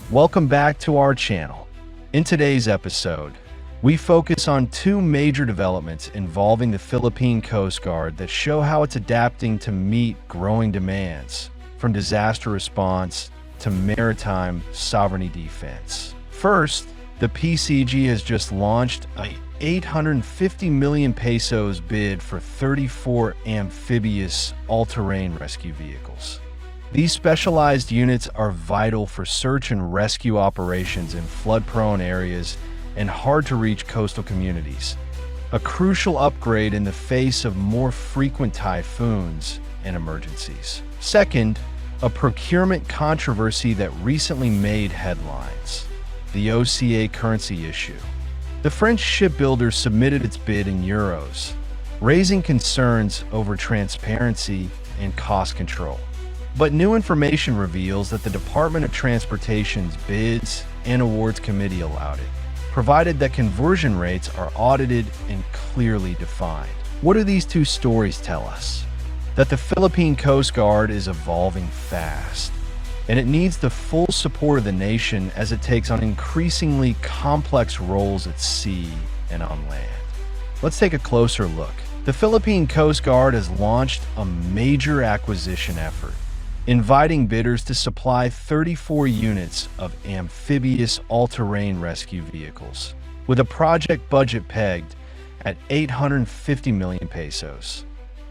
Welcome back to our channel. In today's episode, we focus on two major developments involving the Philippine Coast Guard that show how it's adapting to meet growing demands, from disaster response to maritime sovereignty defense. First, the PCG has just launched a 850 million pesos bid for 34 amphibious all-terrain rescue vehicles. These specialized units are vital for search and rescue operations in flood-prone areas and hard-to-reach coastal communities, a crucial upgrade in the face of more frequent typhoons and emergencies. Second, a procurement controversy that recently made headlines: the OCEA currency issue. The French shipbuilder submitted its bid in euros, raising concerns over transparency and cost control. But new information reveals that the Department of Transportation's Bids and Awards Committee allowed it, provided that conversion rates are audited and clearly defined. What do these two stories tell us? That the Philippine Coast Guard is evolving fast, and it needs the full support of the nation as it takes on increasingly complex roles at sea and on land. Let's take a closer look. The Philippine Coast Guard has launched a major acquisition effort, inviting bidders to supply 34 units of amphibious all-terrain rescue vehicles, with a project budget pegged at 850 million pesos.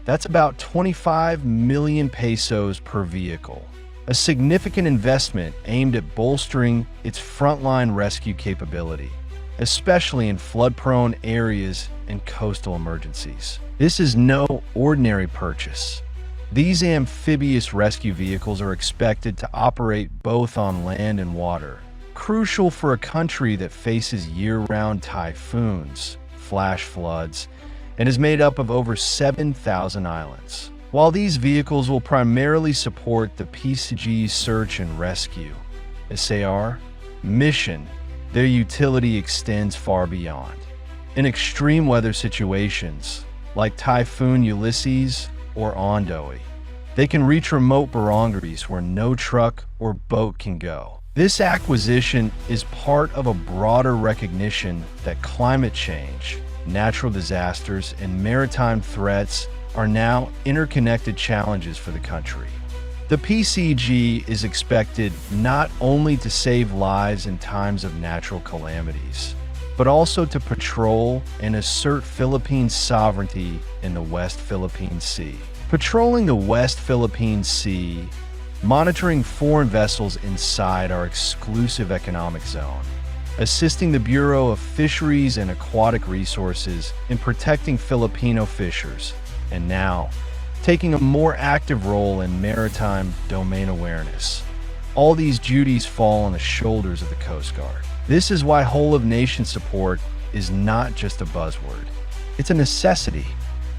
That's about 25 million pesos per vehicle, a significant investment aimed at bolstering its frontline rescue capability, especially in flood-prone areas and coastal emergencies. This is no ordinary purchase. These amphibious rescue vehicles are expected to operate both on land and water, crucial for a country that faces year-round typhoons, flash floods, and is made up of over 7,000 islands. While these vehicles will primarily support the Pcg Search and Rescue (SAR) mission, their utility extends far beyond. In extreme weather situations, like Typhoon Ulysses or Ondoy, they can reach remote barangays where no truck or boat can go. This acquisition is part of a broader recognition that climate change, natural disasters, and maritime threats are now interconnected challenges for the country. The PCG is expected not only to save lives in times of natural calamities, but also to patrol and assert Philippine sovereignty in the West Philippine Sea. Patrolling the West Philippine Sea, monitoring foreign vessels inside our exclusive economic zone, assisting the Bureau of Fisheries and Aquatic Resources in protecting Filipino fishers, and now taking a more active role in maritime domain awareness. All these duties fall on the shoulders of the Coast Guard. This is why whole-of-nation support is not just a buzzword. It's a necessity.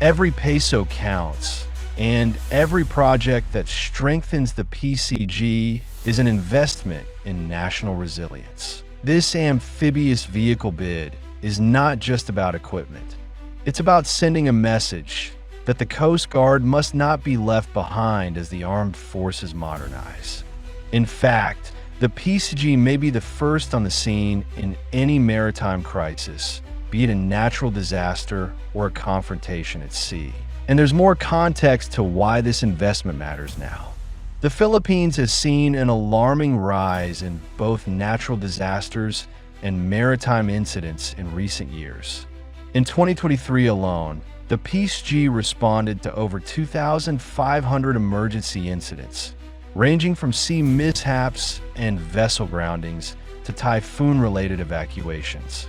Every peso counts, and every project that strengthens the PCG is an investment in national resilience. This amphibious vehicle bid is not just about equipment. It's about sending a message that the Coast Guard must not be left behind as the armed forces modernize. In fact, the PCG may be the first on the scene in any maritime crisis, be it a natural disaster or a confrontation at sea. And there's more context to why this investment matters now. The Philippines has seen an alarming rise in both natural disasters and maritime incidents in recent years. In 2023 alone, the PCG responded to over 2,500 emergency incidents, ranging from sea mishaps and vessel groundings to typhoon-related evacuations.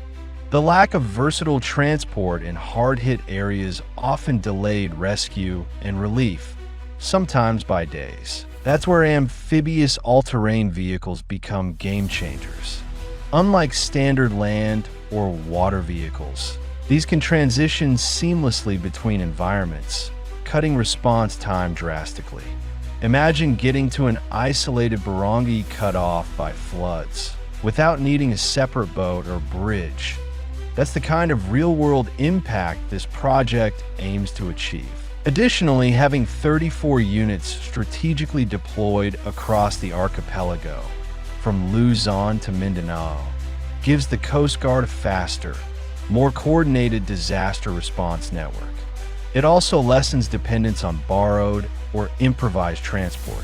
The lack of versatile transport in hard-hit areas often delayed rescue and relief, sometimes by days. That's where amphibious all-terrain vehicles become game changers. Unlike standard land or water vehicles, these can transition seamlessly between environments, cutting response time drastically. Imagine getting to an isolated barangay cut off by floods without needing a separate boat or bridge. That's the kind of real-world impact this project aims to achieve. Additionally, having 34 units strategically deployed across the archipelago from Luzon to Mindanao, gives the Coast Guard a faster, more coordinated disaster response network. It also lessens dependence on borrowed or improvised transport,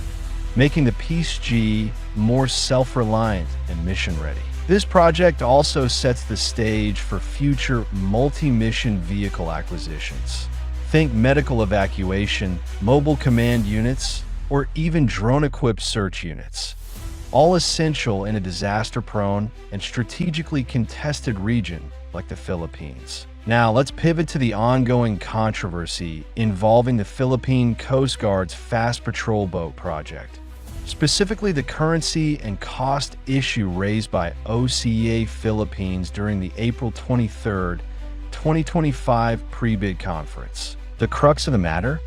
making the Pcg more self-reliant and mission-ready. This project also sets the stage for future multi-mission vehicle acquisitions. Think medical evacuation, mobile command units, or even drone-equipped search units, all essential in a disaster-prone and strategically contested region like the Philippines. Now, let's pivot to the ongoing controversy involving the Philippine Coast Guard's Fast Patrol Boat project, specifically the currency and cost issue raised by OCEA Philippines during the April 23, 2025 pre-bid conference. The crux of the matter?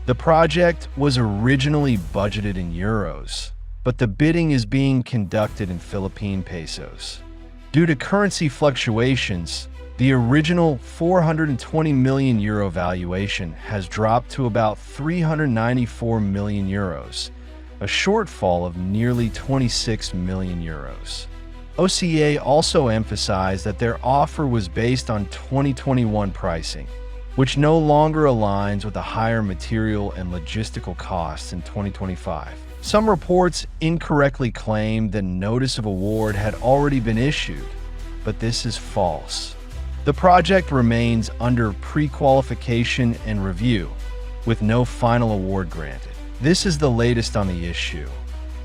The project was originally budgeted in euros, but the bidding is being conducted in Philippine pesos. Due to currency fluctuations, the original 420 million euro valuation has dropped to about 394 million euros, a shortfall of nearly 26 million euros. OCEA also emphasized that their offer was based on 2021 pricing, which no longer aligns with the higher material and logistical costs in 2025. Some reports incorrectly claimed the notice of award had already been issued, but this is false. The project remains under pre-qualification and review, with no final award granted. This is the latest on the issue.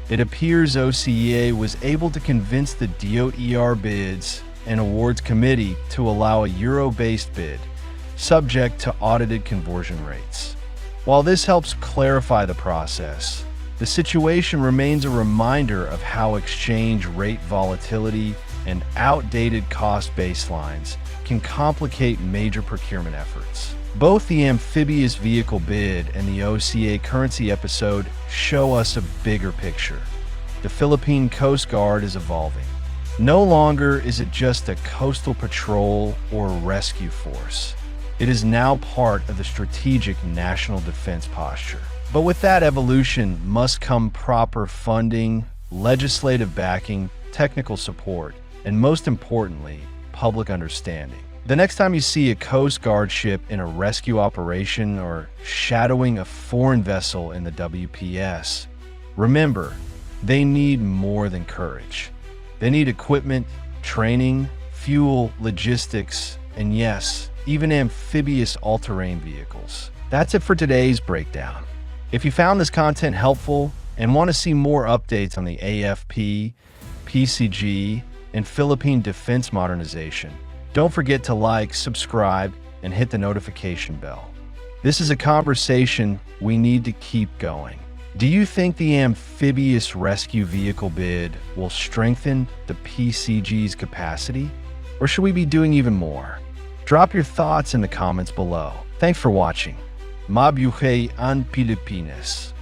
It appears OCEA was able to convince the DOTR bids and awards committee to allow a euro-based bid, subject to audited conversion rates. While this helps clarify the process, the situation remains a reminder of how exchange rate volatility and outdated cost baselines can complicate major procurement efforts. Both the Amphibious vehicle bid and the OCEA currency episode show us a bigger picture. The Philippine Coast Guard is evolving. No longer is it just a coastal patrol or rescue force. It is now part of the strategic national defense posture. But with that evolution must come proper funding, legislative backing, technical support, and most importantly, public understanding. The next time you see a Coast Guard ship in a rescue operation or shadowing a foreign vessel in the WPS, remember, they need more than courage. They need equipment, training, fuel, logistics, and yes, even amphibious all-terrain vehicles. That's it for today's breakdown. If you found this content helpful and want to see more updates on the AFP, PCG, and Philippine Defense Modernization, don't forget to like, subscribe, and hit the notification bell. This is a conversation we need to keep going. Do you think the amphibious rescue vehicle bid will strengthen the PCG's capacity? Or should we be doing even more? Drop your thoughts in the comments below. Thanks for watching. Mabuhay ang Pilipinas.